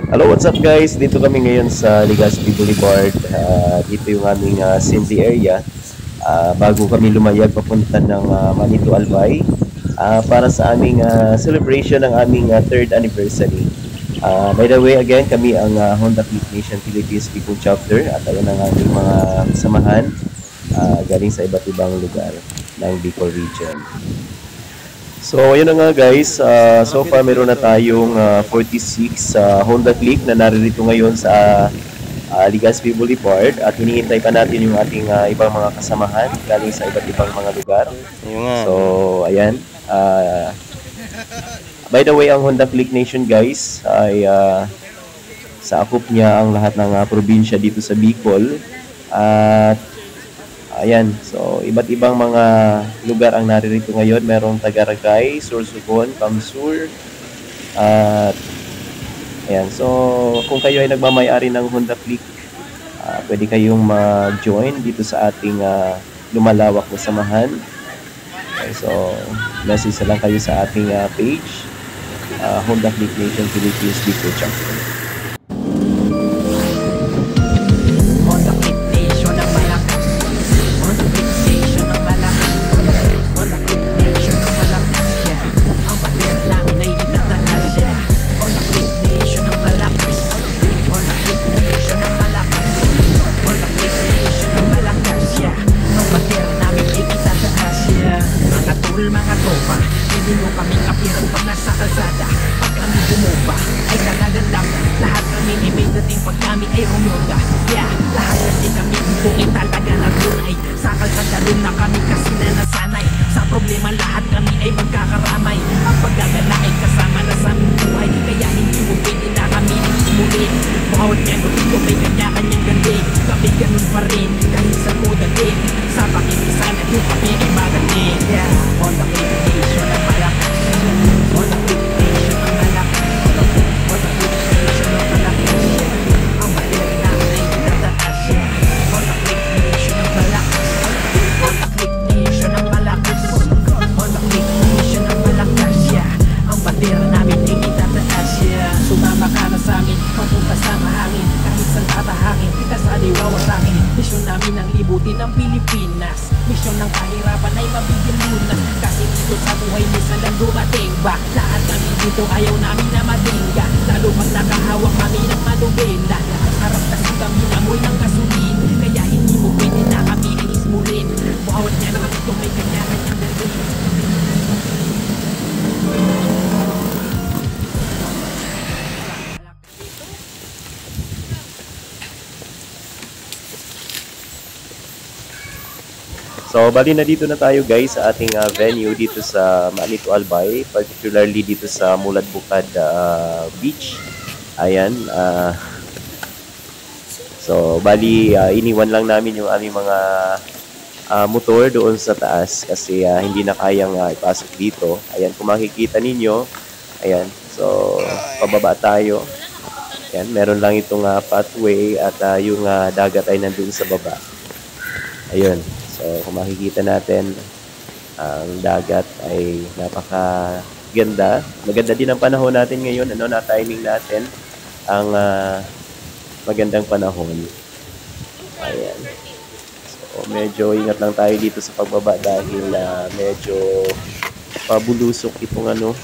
Hello, what's up guys? Dito kami ngayon sa Legazpi Boulevard. Dito yung aming Cindy area. Bago kami lumayag papunta ng Manito Albay para sa aming celebration ng aming third anniversary. By the way, again, kami ang Honda Fleet Nation Philippines People Chapter at ayan ang aming mga samahan galing sa iba't ibang lugar ng Bicol Region. So, ayun na nga guys. So far, meron na tayong 46 Honda Click na naririto ngayon sa Legazpi Boulevard at hinihintay pa natin yung ating ibang mga kasamahan galing sa iba't ibang mga lugar. Ayun nga. So, ayan. By the way, ang Honda Click Nation guys ay saakop niya ang lahat ng probinsya dito sa Bicol. At ayan, so iba't ibang mga lugar ang naririto ngayon. Merong Tagaragay, Sorsogon, Kamsur, at ayan. So kung kayo ay nagmamay-ari ng Honda Click, pwede kayong ma-join dito sa ating lumalawak na samahan. Okay, so message na lang kayo sa ating page, Honda Click Nation Philippines Bicol Chapter. Mga tropa, hindi mo kaming kapiran pag nasa kalsada. Pag kami bumomba, ay talagang dapat lahat kami ni may dating pag kami ay rumoda. Yeah, lahat kasi kami dito ay talaga natunay. Sa kalsada rin na kami kasi na nasanay. Sa problema lahat kami ay magkakaramay. Ang paggagala ay kasama na sa aming buhay. Kaya hindi mo pwede na kami nagsimulit. Bawat miyembro dito may kanya-kanyang gandi. Kami ganun pa rin, kahit sa moda din. Sa pakikisan at yung kami ay magaling. Yeah, on the meditation ang malakas. On the meditation ang malakas. On the meditation ang malakas. Ang baler na ay nataas. On the meditation ang malakas. On the meditation ang malakas. On the meditation ang malakas. Ang baler namin ay itataas. Sumama ka na sa amin, papunta sa mahangin. Kahit saan tatahangin, kita sa liwawa sa akin. Misyon namin ang libutin ng Pilipinas. Misyon ng kahirapan ay mabigyan lunas. Kasi dito sa buhay minsan lang dumating ba. Lahat kami dito ayaw namin na matingga. Lalo pag nakahawak kami ng madubela. Ang harap kasi kami namoy ng gasolin. Kaya hindi mo pwede na kami ay ismulin. Bawat niya naman ito may kanya-kanyang dating. So, bali na dito na tayo guys sa ating venue dito sa Manito Albay, particularly dito sa Mulad Bukad Beach. Ayan. So, bali iniwan lang namin yung aming mga motor doon sa taas kasi hindi na kayang ipasok dito. Ayan, kung makikita ninyo, ayan. So, pababa tayo. Ayan, meron lang itong pathway at yung dagat ay nandun sa baba. Ayun. So, kung makikita natin, ang dagat ay napakaganda. Maganda din ang panahon natin ngayon. Na-timing natin ang magandang panahon. Ayan. So, medyo ingat lang tayo dito sa pagbaba dahil medyo pabulusok itong ano.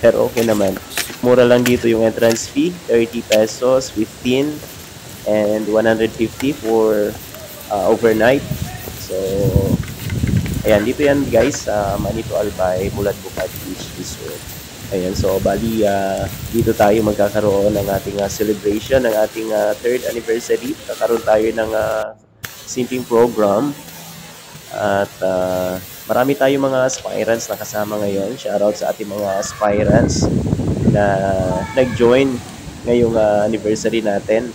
Pero okay naman. Mura lang dito yung entrance fee. 30 pesos, 15, and 150 for overnight. So, ayan, dito yan guys sa Manito Albay, Mulad Bukad Beach Resort. Ayan, so bali dito tayo magkakaroon ng ating celebration ng ating third anniversary. Kakaroon tayo ng simping program at marami tayong mga aspirants na kasama ngayon. Shoutout sa ating mga aspirants na nag-join ngayong anniversary natin.